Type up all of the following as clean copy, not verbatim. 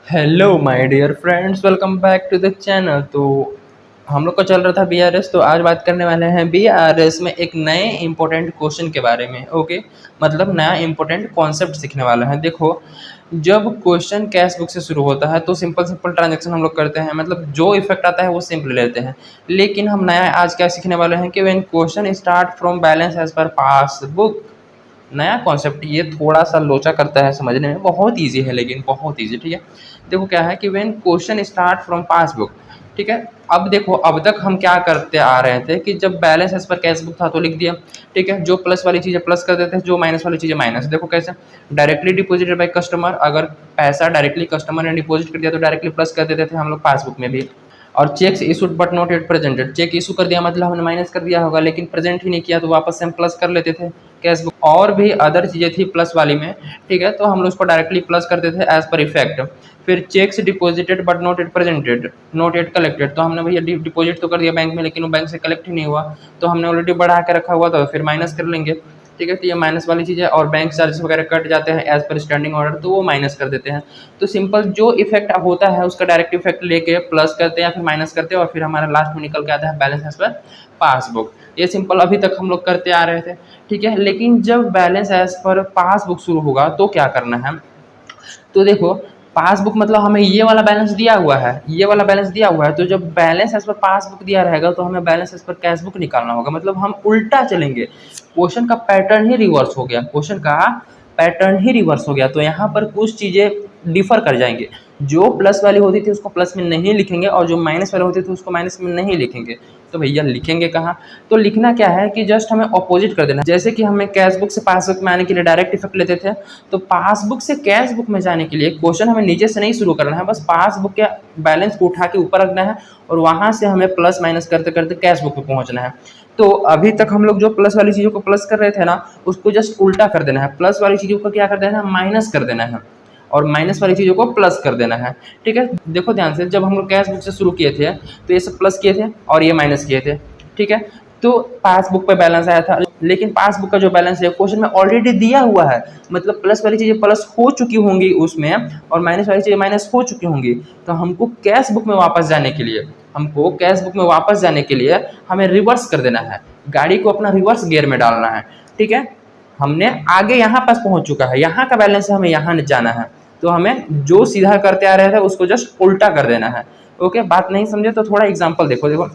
Hello my dear friends, welcome back to the channel. तो हम लोग का चल रहा था बीआरएस। तो आज बात करने वाले हैं बीआरएस में एक नए इंपॉर्टेंट क्वेश्चन के बारे में। ओके, मतलब नया इंपॉर्टेंट कॉन्सेप्ट सीखने वाला है। देखो, जब क्वेश्चन कैश बुक से शुरू होता है तो सिंपल सिंपल ट्रांजैक्शन हम लोग करते हैं, मतलब जो इफेक्ट आता है वो सिंपल लेते हैं। लेकिन हम नया आज क्या सीखने वाले हैं कि when question start from balance as per passbook. नया कॉन्सेप्ट, ये थोड़ा सा लोचा करता है समझने में, बहुत इजी है लेकिन बहुत इजी। ठीक है, देखो क्या है कि when question start from passbook. ठीक है, अब देखो, अब तक हम क्या करते आ रहे थे कि जब balance as per cash book था तो लिख दिया। ठीक है, जो प्लस वाली चीज़ें प्लस कर देते हैं, जो माइनस वाली चीज़ें माइनस। देखो कैसे, डायरेक्टली डिपॉजिटेड बाय कस्टमर, अगर पैसा डायरेक्टली कस्टमर ने डिपॉजिट कर दिया तो डायरेक्टली प्लस कर देते थे हम लोग पासबुक में भी। और cheques issued but not yet presented, cheque issue कर दिया मतलब हमने माइनस कर दिया होगा, लेकिन प्रेजेंट ही नहीं किया तो वापस से हम प्लस कर लेते थे कैश बुक। और भी अदर चीज़ें थी प्लस वाली में। ठीक है, तो हम लोग उसको डायरेक्टली प्लस करते थे एज पर इफेक्ट। फिर cheques deposited but not yet presented, not yet collected, तो हमने भैया डिपॉजिट तो कर दिया बैंक में लेकिन वो बैंक से कलेक्ट ही नहीं हुआ, तो हमने ऑलरेडी बढ़ा के रखा हुआ था, फिर माइनस कर लेंगे। ठीक है, तो ये माइनस वाली चीज़ है। और बैंक चार्जेस वगैरह कट जाते हैं एज पर स्टैंडिंग ऑर्डर, तो वो माइनस कर देते हैं। तो सिंपल जो इफेक्ट होता है उसका डायरेक्ट इफेक्ट लेके प्लस करते हैं या फिर माइनस करते हैं, और फिर हमारा लास्ट में निकल के आता है बैलेंस एज पर पासबुक। ये सिंपल अभी तक हम लोग करते आ रहे थे। ठीक है, लेकिन जब बैलेंस एज पर पासबुक शुरू होगा तो क्या करना है। तो देखो, पासबुक मतलब हमें ये वाला बैलेंस दिया हुआ है, ये वाला बैलेंस दिया हुआ है, तो जब बैलेंस एज पर पासबुक दिया रहेगा तो हमें balance as per cash book निकालना होगा। मतलब हम उल्टा चलेंगे, क्वेश्चन का पैटर्न ही रिवर्स हो गया, क्वेश्चन का पैटर्न ही रिवर्स हो गया। तो यहाँ पर कुछ चीज़ें डिफर कर जाएंगे, जो प्लस वाली होती थी उसको प्लस में नहीं लिखेंगे और जो माइनस वाली होती थी उसको माइनस में नहीं लिखेंगे। तो भैया लिखेंगे कहाँ। तो लिखना क्या है कि जस्ट हमें अपोजिट कर देना। जैसे कि हमें कैश बुक से पासबुक में आने के लिए डायरेक्ट इफेक्ट लेते थे, तो पासबुक से कैश बुक में जाने के लिए क्वेश्चन हमें नीचे से नहीं शुरू करना है, बस पासबुक के बैलेंस को उठा के ऊपर रखना है और वहां से हमें प्लस माइनस करते करते कैश बुक पे पहुंचना है। तो अभी तक हम लोग जो प्लस वाली चीज़ों को प्लस कर रहे थे ना, उसको जस्ट उल्टा कर देना है। प्लस वाली चीज़ों को क्या कर देना है, माइनस कर देना है, और माइनस वाली चीज़ों को प्लस कर देना है। ठीक है, देखो ध्यान से, जब हम लोग कैश बुक से शुरू किए थे तो ये सब प्लस किए थे और ये माइनस किए थे। ठीक है, तो पासबुक पे बैलेंस आया था, लेकिन पासबुक का जो बैलेंस है क्वेश्चन में ऑलरेडी दिया हुआ है, मतलब प्लस वाली चीज़ें प्लस हो चुकी होंगी उसमें और माइनस वाली चीज़ें माइनस हो चुकी होंगी। तो हमको कैश बुक में वापस जाने के लिए, हमको कैश बुक में वापस जाने के लिए हमें रिवर्स कर देना है, गाड़ी को अपना रिवर्स गियर में डालना है। ठीक है, हमने आगे यहाँ पास पहुँच चुका है, यहाँ का बैलेंस है, हमें यहाँ जाना है, तो हमें जो सीधा करते आ रहे थे उसको जस्ट उल्टा कर देना है। ओके, बात नहीं समझे तो थोड़ा एग्जांपल देखो। देखो,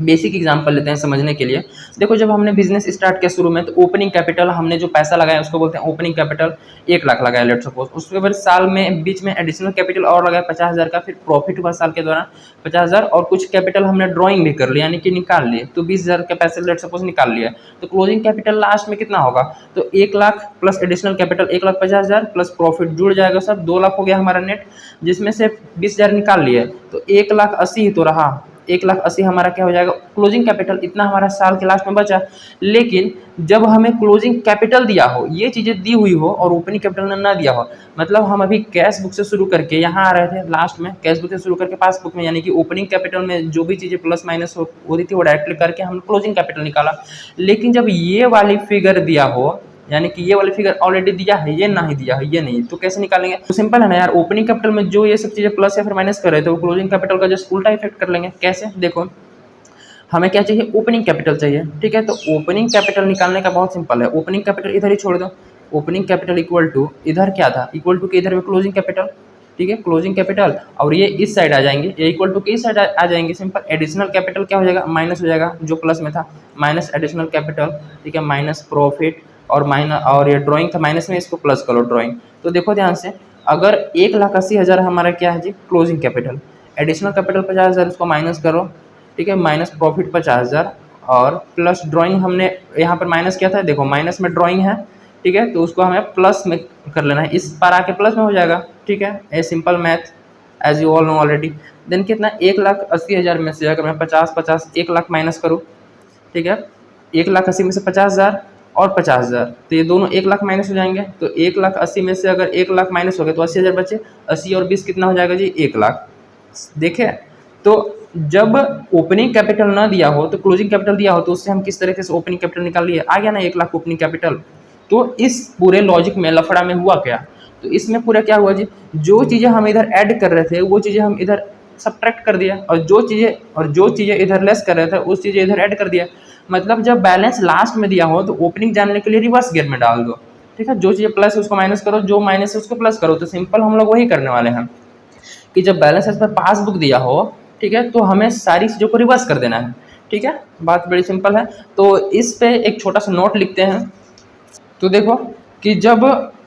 बेसिक एग्जांपल लेते हैं समझने के लिए। देखो, जब हमने बिजनेस स्टार्ट किया शुरू में, तो ओपनिंग कैपिटल हमने जो पैसा लगाया उसको बोलते हैं ओपनिंग कैपिटल। 1 लाख लगाया लेट सपोज, उसके बाद साल में बीच में एडिशनल कैपिटल और लगाया 50,000 का, फिर प्रॉफिट हुआ साल के दौरान 50,000, और कुछ कैपिटल हमने ड्रॉइंग भी कर लिया यानी कि निकाल लिए, तो 20,000 के पैसे लेट सपोज निकाल लिया। तो क्लोजिंग कैपिटल लास्ट में कितना होगा, तो 1 lakh plus additional capital 1,50,000 plus profit जुड़ जाएगा, सब 2 लाख हो गया हमारा नेट, जिसमें से 20,000 निकाल लिए, तो 1,80,000 ही तो रहा। 1,80,000 हमारा क्या हो जाएगा, क्लोजिंग कैपिटल, इतना हमारा साल के लास्ट में बचा। लेकिन जब हमें क्लोजिंग कैपिटल दिया हो, ये चीज़ें दी हुई हो और ओपनिंग कैपिटल ने ना दिया हो, मतलब हम अभी कैश बुक से शुरू करके यहाँ आ रहे थे, लास्ट में कैश बुक से शुरू करके पासबुक में, यानी कि ओपनिंग कैपिटल में जो भी चीज़ें प्लस माइनस होती थी वो डायरेक्टली करके हम क्लोजिंग कैपिटल निकाला। लेकिन जब ये वाली फिगर दिया हो, यानी कि ये वाली फिगर ऑलरेडी दिया है, ये नहीं दिया है, ये नहीं, तो कैसे निकालेंगे। तो सिंपल है ना यार, ओपनिंग कैपिटल में जो ये सब चीज़ें प्लस या फिर माइनस कर रहे थे वो क्लोजिंग कैपिटल का जस्ट उल्टा इफेक्ट कर लेंगे। कैसे, देखो, हमें क्या चाहिए, ओपनिंग कैपिटल चाहिए। ठीक है, तो ओपनिंग कैपिटल निकालने का बहुत सिंपल है, ओपनिंग कैपिटल इधर ही छोड़ दो, ओपनिंग कैपिटल इक्वल टू, इधर क्या था, इक्वल टू के इधर में क्लोजिंग कैपिटल। ठीक है, क्लोजिंग कैपिटल, और ये इस साइड आ जाएंगे, ये इक्वल टू के इस साइड आ जाएंगे। सिंपल, एडिशनल कैपिटल क्या हो जाएगा, माइनस हो जाएगा जो प्लस में था, माइनस एडिशनल कैपिटल। ठीक है, माइनस प्रॉफिट, और माइनस, और ये ड्राइंग था माइनस में, इसको प्लस करो ड्राइंग। तो देखो ध्यान से, अगर 1,80,000 हमारा क्या है जी, क्लोजिंग कैपिटल, एडिशनल कैपिटल 50,000, इसको माइनस करो। ठीक है, माइनस प्रॉफिट 50,000 और प्लस ड्राइंग हमने यहाँ पर माइनस किया था, देखो माइनस में ड्राइंग है। ठीक है, तो उसको हमें प्लस में कर लेना है, इस पर आके प्लस में हो जाएगा। ठीक है, a simple math as you all know already. Then कितना, 1,80,000 में से अगर मैं 50 1 लाख माइनस करूँ, ठीक है, 1,80,000 में से 50,000 और 50,000, तो ये दोनों 1 लाख माइनस हो जाएंगे। तो 1,80,000 में से अगर 1 लाख माइनस हो गए तो 80,000 बचे, 80 और 20 कितना हो जाएगा जी, 1 लाख। देखे, तो जब ओपनिंग कैपिटल ना दिया हो तो क्लोजिंग कैपिटल दिया हो, तो उससे हम किस तरीके से ओपनिंग कैपिटल निकाल लिए, आ गया ना 1 लाख ओपनिंग कैपिटल। तो इस पूरे लॉजिक में लफड़ा में हुआ क्या, तो इसमें पूरा क्या हुआ जी, जो चीज़ें हम इधर ऐड कर रहे थे वो चीज़ें हम इधर सब्ट्रैक्ट कर दिया, और जो चीज़ें इधर लेस कर रहे थे उस चीज़ें इधर ऐड कर दिया। मतलब जब बैलेंस लास्ट में दिया हो तो ओपनिंग जानने के लिए रिवर्स गियर में डाल दो, ठीक है। जो चीज़ें प्लस है उसको माइनस करो, जो माइनस है उसको प्लस करो। तो सिंपल हम लोग वही करने वाले हैं कि जब बैलेंस एज पर पासबुक दिया हो, ठीक है, तो हमें सारी चीज़ों को रिवर्स कर देना है, ठीक है। बात बड़ी सिंपल है। तो इस पे एक छोटा सा नोट लिखते हैं। तो देखो कि जब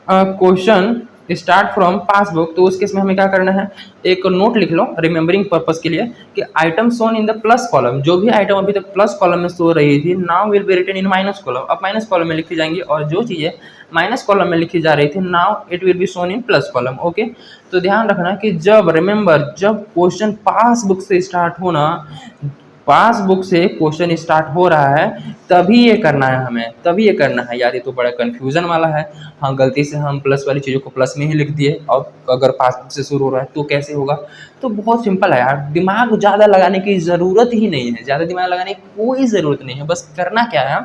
क्वेश्चन स्टार्ट फ्रॉम पासबुक, तो उस केस में हमें क्या करना है, एक नोट लिख लो रिमेंबरिंग पर्पस के लिए कि item shown in the plus column, जो भी आइटम अभी तक प्लस कॉलम में सो रही थी now will be written in minus column, अब माइनस कॉलम में लिखी जाएंगी, और जो चीज़ें माइनस कॉलम में लिखी जा रही थी now it will be shown in plus column. Okay, तो ध्यान रखना कि जब रिमेंबर जब क्वेश्चन पासबुक से स्टार्ट होना, पासबुक से क्वेश्चन स्टार्ट हो रहा है तभी ये करना है हमें, तभी ये करना है यार। ये तो बड़ा कन्फ्यूजन वाला है। हाँ, गलती से हम प्लस वाली चीज़ों को प्लस में ही लिख दिए, और अगर पासबुक से शुरू हो रहा है तो कैसे होगा। तो बहुत सिंपल है यार, दिमाग ज़्यादा लगाने की ज़रूरत ही नहीं है, ज़्यादा दिमाग लगाने की कोई ज़रूरत नहीं है। बस करना क्या है,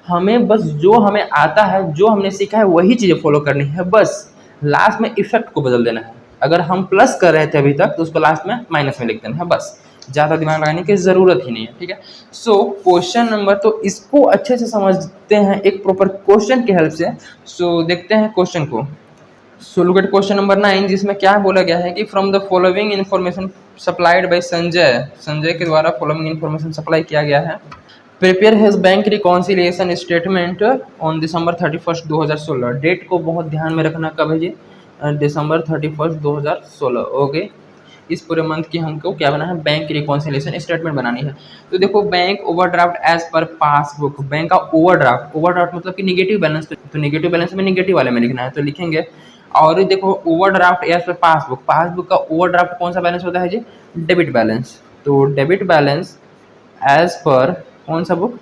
हमें बस जो हमें आता है, जो हमने सीखा है वही चीज़ें फॉलो करनी है। बस लास्ट में इफेक्ट को बदल देना है। अगर हम प्लस कर रहे थे अभी तक तो उसको लास्ट में माइनस में लिख देना है, बस। ज़्यादा दिमाग लगाने की ज़रूरत ही नहीं है, ठीक है। सो क्वेश्चन नंबर, तो इसको अच्छे से समझते हैं एक प्रॉपर क्वेश्चन की हेल्प से। सो देखते हैं क्वेश्चन को। So look at question number 9, जिसमें क्या बोला गया है कि from the following information supplied by Sanjay, Sanjay के द्वारा फॉलोइंग इन्फॉर्मेशन सप्लाई किया गया है। Prepare his bank reconciliation statement on December 31 2016। Date को बहुत ध्यान में रखना, कब है जी, दिसंबर 31 2016। ओके, इस पूरे मंथ की हमको क्या बनाना है, बैंक रिकॉन्सिलिएशन स्टेटमेंट बनानी है। तो देखो, bank overdraft as per passbook, bank का ओवरड्राफ्ट, ओवरड्राफ्ट मतलब कि निगेटिव बैलेंस, तो निगेटिव बैलेंस में निगेटिव वाले में लिखना है, तो लिखेंगे। और देखो overdraft as per passbook, passbook का ओवरड्राफ्ट कौन सा बैलेंस होता है जी, डेबिट बैलेंस। तो डेबिट बैलेंस एज पर कौन सा बुक,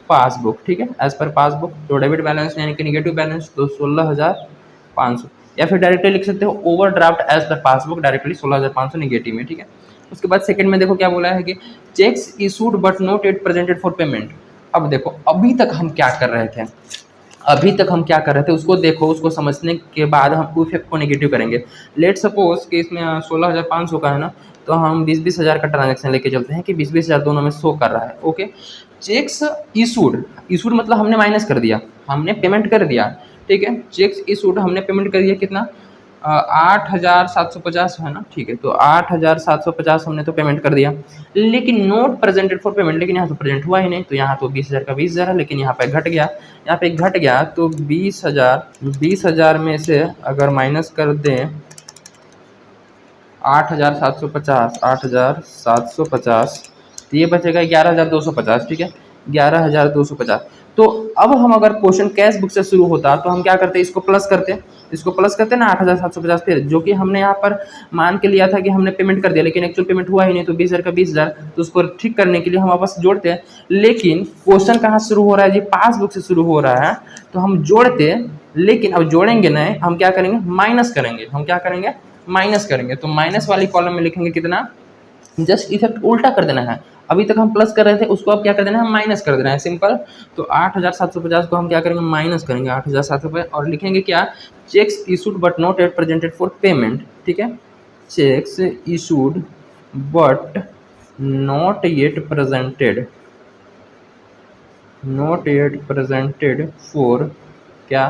पासबुक, ठीक है, एज पर पासबुक। तो डेबिट बैलेंस यानी कि निगेटिव बैलेंस, तो 16,500, या फिर डायरेक्टली लिख सकते हो overdraft as per passbook, directly 16,500 negative में, ठीक है। उसके बाद सेकंड में देखो क्या बोला है कि cheques issued but not yet presented for payment. अब देखो, अभी तक हम क्या कर रहे थे, अभी तक हम क्या कर रहे थे उसको देखो, उसको समझने के बाद हम इफेक्ट को नेगेटिव करेंगे। लेट सपोज कि इसमें 16,500 का है ना, तो हम 20,000 का ट्रांजैक्शन लेके चलते हैं कि 20,000 दोनों में शो कर रहा है। ओके, चेक्स इशूड, इशूड मतलब हमने माइनस कर दिया, हमने पेमेंट कर दिया, ठीक है। चेक्स इशूड हमने पेमेंट कर दिया कितना, 8,750 है ना, ठीक है। तो 8,750 हमने तो पेमेंट कर दिया, लेकिन नोट प्रेजेंटेड फॉर पेमेंट, लेकिन यहाँ तो प्रेजेंट हुआ ही नहीं। तो यहाँ तो 20,000 का 20,000 है, लेकिन यहाँ पे घट गया, यहाँ पे घट गया। तो 20,000 में से अगर माइनस कर दें 8,750, 8,750, तो ये बचेगा 11,250, ठीक है, 11,250। तो अब हम अगर क्वेश्चन कैश बुक से शुरू होता तो हम क्या करते, इसको प्लस करते, इसको प्लस करते ना 8,750, फिर जो कि हमने यहाँ पर मान के लिया था कि हमने पेमेंट कर दिया, लेकिन एक्चुअल पेमेंट हुआ ही नहीं। तो 20,000 का 20,000, तो उसको ठीक करने के लिए हम वापस जोड़ते हैं। लेकिन क्वेश्चन कहाँ से शुरू हो रहा है जी, पासबुक से शुरू हो रहा है, तो हम जोड़ते, लेकिन अब जोड़ेंगे नहीं, हम क्या करेंगे, माइनस करेंगे। हम क्या करेंगे, माइनस करेंगे। तो माइनस वाली कॉलम में लिखेंगे कितना, जस्ट इफेक्ट उल्टा कर देना है। अभी तक हम प्लस कर रहे थे, उसको अब क्या कर देना है, माइनस कर देना है, सिंपल। तो 8,750 को हम क्या करेंगे, माइनस करेंगे 8,750, और लिखेंगे क्या, cheques issued but not yet presented for payment, ठीक है। Cheques issued but not yet presented, not yet presented for क्या,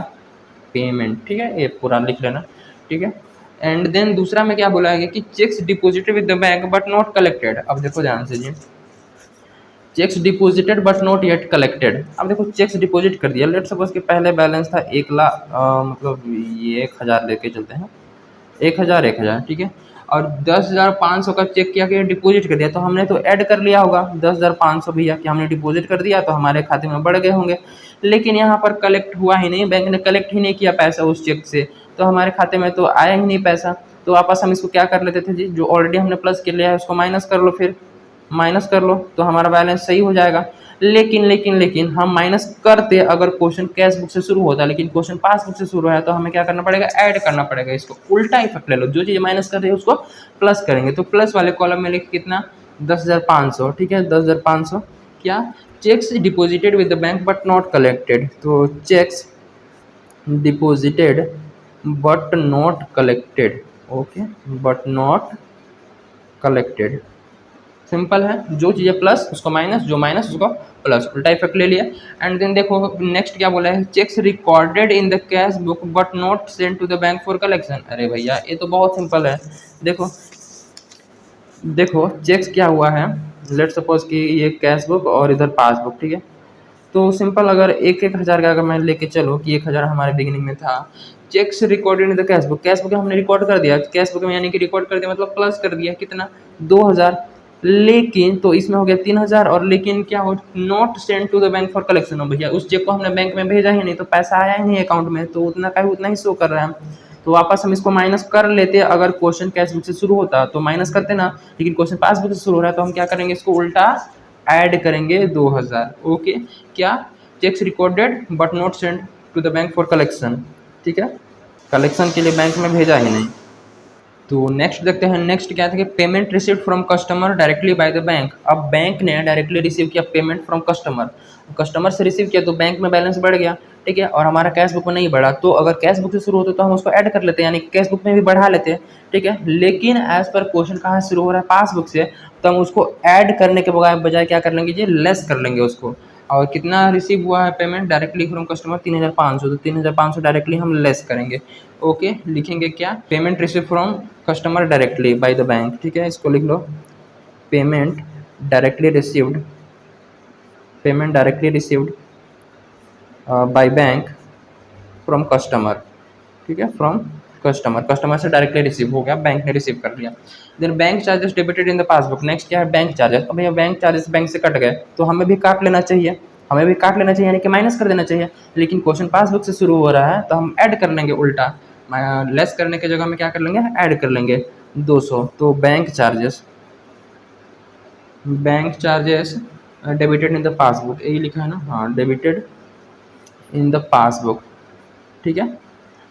पेमेंट, ठीक है। ये पूरा लिख लेना, ठीक है। एंड देन दूसरा में क्या बोला है कि cheques deposited with the bank but not collected. अब देखो ध्यान से जी, cheques deposited but not yet collected. अब देखो, चेक्स डिपॉजिट कर दिया, लेट सपोज कि पहले बैलेंस था 1,00,000, मतलब ये 1,000 लेके चलते हैं, 1,000 1,000, ठीक है। और 10,500 का चेक किया कि डिपॉजिट कर दिया, तो हमने तो ऐड कर लिया होगा 10,500 भैया कि हमने डिपॉजिट कर दिया, तो हमारे खाते में बढ़ गए होंगे। लेकिन यहाँ पर कलेक्ट हुआ ही नहीं, बैंक ने कलेक्ट ही नहीं किया पैसा उस चेक से, तो हमारे खाते में तो आया ही नहीं पैसा। तो वापस हम इसको क्या कर लेते थे जी, जो ऑलरेडी हमने प्लस कर लिया है उसको माइनस कर लो, फिर माइनस कर लो, तो हमारा बैलेंस सही हो जाएगा। लेकिन हम माइनस करते अगर क्वेश्चन कैश बुक से शुरू होता, लेकिन क्वेश्चन पासबुक से शुरू है, तो हमें क्या करना पड़ेगा, ऐड करना पड़ेगा। इसको उल्टा इफेक्ट ले लो, जो चीज़ माइनस कर रही है उसको प्लस करेंगे। तो प्लस वाले कॉलम में लिख कितना, 10,500, ठीक है, 10,500 क्या, cheques deposited with the bank but not collected. तो cheques deposited but not collected. Okay, but not collected. Simple है, जो चीज़ें प्लस उसको माइनस, जो माइनस उसको प्लस, उल्टा इफेक्ट ले लिया। एंड देन देखो नेक्स्ट क्या बोला है, cheques recorded in the cash book but not send to the bank for collection. अरे भैया ये तो बहुत सिंपल है। देखो देखो चेक्स क्या हुआ है, लेट सपोज कि ये कैश बुक और इधर पासबुक, ठीक है। तो सिंपल, अगर एक एक हज़ार का अगर मैं लेके चलो कि 1,000 हमारे बिगिनिंग में था, cheques recorded in the cash book, cash book में हमने रिकॉर्ड कर दिया, कैश बुक में यानी कि रिकॉर्ड कर दिया मतलब प्लस कर दिया, कितना 2,000। लेकिन तो इसमें हो गया 3,000, और लेकिन क्या हो, not send to the bank for collection. हो भैया उस चेक को हमने बैंक में भेजा ही नहीं, तो पैसा आया ही नहीं अकाउंट में, तो उतना का ही उतना ही शो कर रहा है। तो वापस हम इसको माइनस कर लेते, अगर क्वेश्चन कैश बुक से शुरू होता तो माइनस करते ना, लेकिन क्वेश्चन पासबुक से शुरू हो रहा है तो हम क्या करेंगे, इसको उल्टा ऐड करेंगे 2,000। ओके, क्या, cheques recorded but not send to the bank for collection, ठीक है, कलेक्शन के लिए बैंक में भेजा ही नहीं। तो नेक्स्ट देखते हैं, नेक्स्ट क्या था कि payment received from customer directly by the bank. अब बैंक ने डायरेक्टली रिसीव किया पेमेंट फ्रॉम कस्टमर, कस्टमर से रिसीव किया तो बैंक में बैलेंस बढ़ गया, ठीक है, और हमारा कैश बुक में नहीं बढ़ा। तो अगर कैश बुक से शुरू होता तो हम उसको ऐड कर लेते हैं, यानी कैश बुक में भी बढ़ा लेते हैं, ठीक है। लेकिन एज पर क्वेश्चन कहाँ से शुरू हो रहा है, पासबुक से, तो हम उसको ऐड करने के बजाय क्या कर लेंगे, ये लेस कर लेंगे उसको। और कितना रिसीव हुआ है पेमेंट डायरेक्टली फ्रॉम कस्टमर, 3,500, तो 3,500 डायरेक्टली हम लेस करेंगे। ओके, लिखेंगे क्या, payment receive from customer directly by the bank, ठीक है, इसको लिख लो, payment directly received, payment directly received by bank from customer, ठीक है, फ्रॉम कस्टमर, कस्टमर से डायरेक्टली रिसीव हो गया, बैंक ने रिसीव कर लिया। Then bank charges debited in the passbook. Next क्या है, बैंक चार्जेस। अब भैया बैंक चार्जेस बैंक से कट गए तो हमें भी काट लेना चाहिए, हमें भी काट लेना चाहिए, यानी कि माइनस कर देना चाहिए। लेकिन क्वेश्चन पासबुक से शुरू हो रहा है तो हम ऐड कर लेंगे उल्टा, लेस करने की जगह में क्या कर लेंगे, ऐड कर लेंगे 200। तो bank charges debited in the passbook, यही लिखा है ना, हाँ, डेबिटेड इन द पासबुक, ठीक है,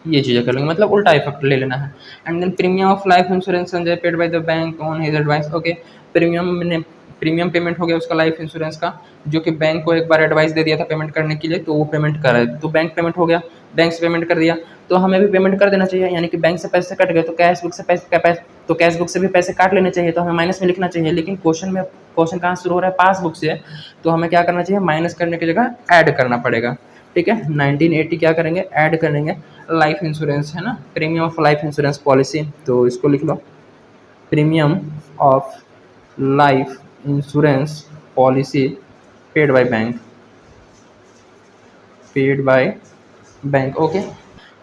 ये चीज़ें कर लेंगे, मतलब उल्टा इफेक्ट ले लेना है। And then premium of life insurance Sanjay paid by the bank on his advice. Okay, premium payment हो गया उसका लाइफ इंश्योरेंस का, जो कि बैंक को एक बार एडवाइस दे दिया था पेमेंट करने के लिए, तो वो पेमेंट कर रहे थे, तो बैंक पेमेंट हो गया, बैंक से पेमेंट कर दिया, तो हमें भी पेमेंट कर देना चाहिए, यानी कि बैंक से पैसे कट गए तो कैश बुक से तो कैश बुक से भी पैसे काट लेने चाहिए, तो हमें माइनस में लिखना चाहिए। लेकिन क्वेश्चन कहाँ शुरू हो रहा है, पासबुक से, तो हमें क्या करना चाहिए, माइनस करने की जगह ऐड करना पड़ेगा, ठीक है। 1980 क्या करेंगे, ऐड करेंगे लाइफ इंश्योरेंस, है ना, premium of life insurance policy, तो इसको लिख लो, premium of life insurance policy paid by bank, paid by bank. Okay,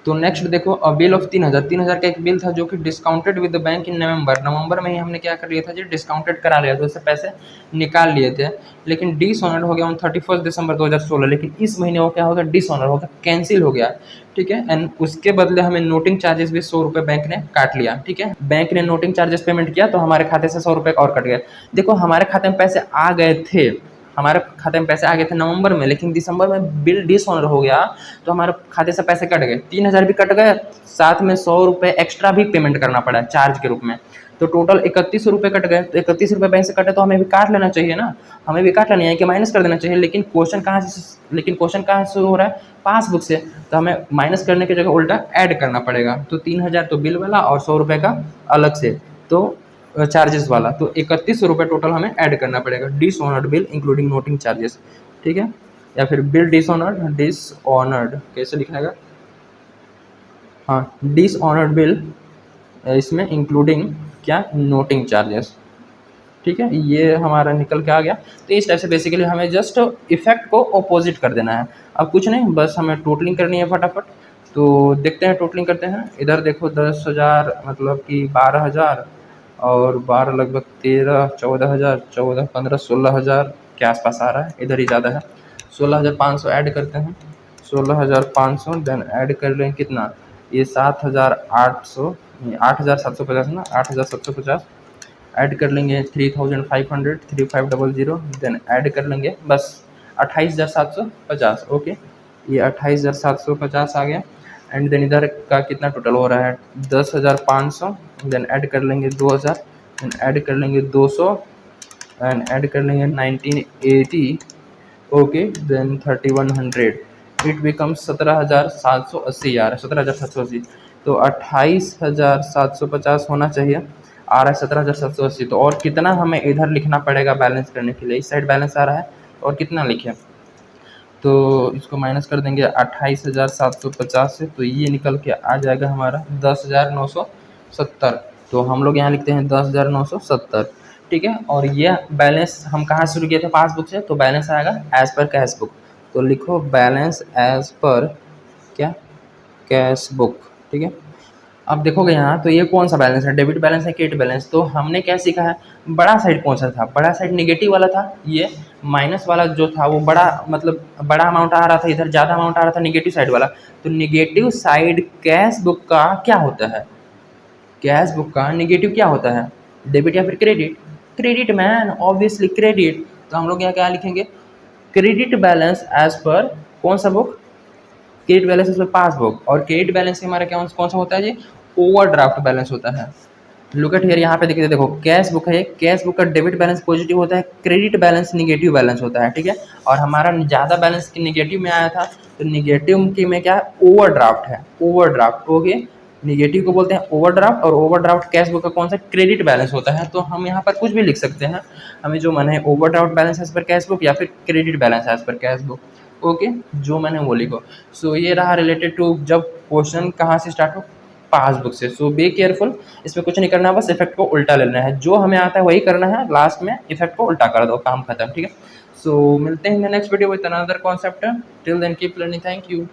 तो नेक्स्ट देखो, बिल ऑफ 3,000 का एक बिल था जो कि discounted with the bank in November में ही हमने क्या कर लिया था जी, डिस्काउंटेड करा लिया था, उससे पैसे निकाल लिए थे, लेकिन डिसऑनर्ड हो गया ऑन 31 दिसंबर 2016। लेकिन इस महीने वो क्या हो गया, डिसऑनर हो गया, कैंसिल हो गया, ठीक है। एंड उसके बदले हमें नोटिंग चार्जेस भी 100 रुपये बैंक ने काट लिया, ठीक है, बैंक ने नोटिंग चार्जेस पेमेंट किया तो हमारे खाते से 100 रुपये और कट गए। देखो हमारे खाते में पैसे आ गए थे, हमारे खाते में पैसे आ गए थे नवंबर में, लेकिन दिसंबर में बिल डिसऑनर हो गया तो हमारे खाते से पैसे कट गए, 3,000 भी कट गए, साथ में 100 रुपये एक्स्ट्रा भी पेमेंट करना पड़ा चार्ज के रूप में, तो टोटल 31 रुपये कट गए। तो 31 रुपये बैंक से कटे तो हमें भी काट लेना चाहिए ना, हमें भी काट लेना है कि माइनस कर देना चाहिए। लेकिन क्वेश्चन कहाँ से शुरू हो रहा है, पासबुक से, तो हमें माइनस करने की जगह उल्टा ऐड करना पड़ेगा। तो 3,000 तो बिल वाला और 100 रुपये का अलग से, तो चार्जेस वाला, तो 31 रुपये टोटल हमें ऐड करना पड़ेगा, dishonoured bill including noting charges, ठीक है। या फिर बिल डिसऑनर्ड कैसे लिखा है, हाँ, डिसऑनर्ड बिल, इसमें इंक्लूडिंग क्या, नोटिंग चार्जेस, ठीक है, ये हमारा निकल के आ गया। तो इस टाइप से बेसिकली हमें जस्ट इफेक्ट को अपोजिट कर देना है, अब कुछ नहीं, बस हमें टोटलिंग करनी है फटाफट। तो देखते हैं, टोटलिंग करते हैं। इधर देखो 10,000 मतलब कि 12,000, और 12 लगभग 13, 14,000, 14, 15, 16,000 के आसपास आ रहा है, इधर ही ज़्यादा है। 16,500 ऐड करते हैं, 16,500, देन ऐड कर लें कितना, ये 7,800, 8,750 ना, 8,750 ऐड कर लेंगे, 3,500, 3,500, देन ऐड कर लेंगे बस 28,750। ओके, ये 28,750 आ गया। एंड देन इधर का कितना टोटल हो रहा है, 10,500, देन ऐड कर लेंगे 2,000, देन ऐड कर लेंगे 200, एंड ऐड कर लेंगे 1980। ओके, देन 3,100, इट बिकम्स 17,780 यार, 17,780। तो 28,750 होना चाहिए। आ रहा है 17,780। तो और कितना हमें इधर लिखना पड़ेगा बैलेंस करने के लिए? इस साइड बैलेंस आ रहा है और कितना लिखें? तो इसको माइनस कर देंगे 28,750 से, तो ये निकल के आ जाएगा हमारा 10,970। तो हम लोग यहाँ लिखते हैं 10,970, ठीक है। और ये बैलेंस हम कहाँ शुरू किए थे? पासबुक से। तो बैलेंस आएगा एज पर कैश बुक। तो लिखो बैलेंस एज पर क्या? कैश बुक, ठीक है। अब देखोगे यहाँ तो ये कौन सा बैलेंस है? डेबिट बैलेंस है, क्रेडिट बैलेंस। तो हमने क्या सीखा है? बड़ा साइड कौन सा था? बड़ा साइड निगेटिव वाला था। ये माइनस वाला जो था वो बड़ा, मतलब बड़ा अमाउंट आ रहा था, इधर ज़्यादा अमाउंट आ रहा था निगेटिव साइड वाला। तो निगेटिव साइड कैश बुक का क्या होता है? कैश बुक का निगेटिव क्या होता है? डेबिट या फिर credit? Credit man, obviously credit. तो हम लोग यहाँ क्या लिखेंगे? क्रेडिट बैलेंस एज पर कौन सा book? Credit balance as per passbook. और क्रेडिट बैलेंस हमारा क्या कौन सा होता है जी? ओवरड्राफ्ट बैलेंस होता है। लुक एट हियर, यहाँ पे देखिए, देखो कैश बुक है, कैश बुक का डेबिट बैलेंस पॉजिटिव होता है, क्रेडिट बैलेंस निगेटिव बैलेंस होता है, ठीक है। और हमारा ज़्यादा बैलेंस निगेटिव में आया था, तो निगेटिव की में क्या? ओवरड्राफ्ट है, ओवरड्राफ्ट। ओके, निगेटिव को बोलते हैं ओवरड्राफ्ट, और ओवरड्राफ्ट कैश बुक का कौन सा? क्रेडिट बैलेंस होता है। तो हम यहाँ पर कुछ भी लिख सकते हैं, हमें जो मन है, overdraft balance as per cash book या फिर credit balance as per cash book. Okay, जो मैंने वो लिखो। सो ये रहा रिलेटेड टू जब क्वेश्चन कहाँ से स्टार्ट हो? पासबुक से। सो बी केयरफुल, इसमें कुछ नहीं करना है, बस इफेक्ट को उल्टा लेना है। जो हमें आता है वही करना है, लास्ट में इफेक्ट को उल्टा कर दो, काम खत्म, ठीक है। सो मिलते हैं next video with another concept. Till then keep learning. Thank you.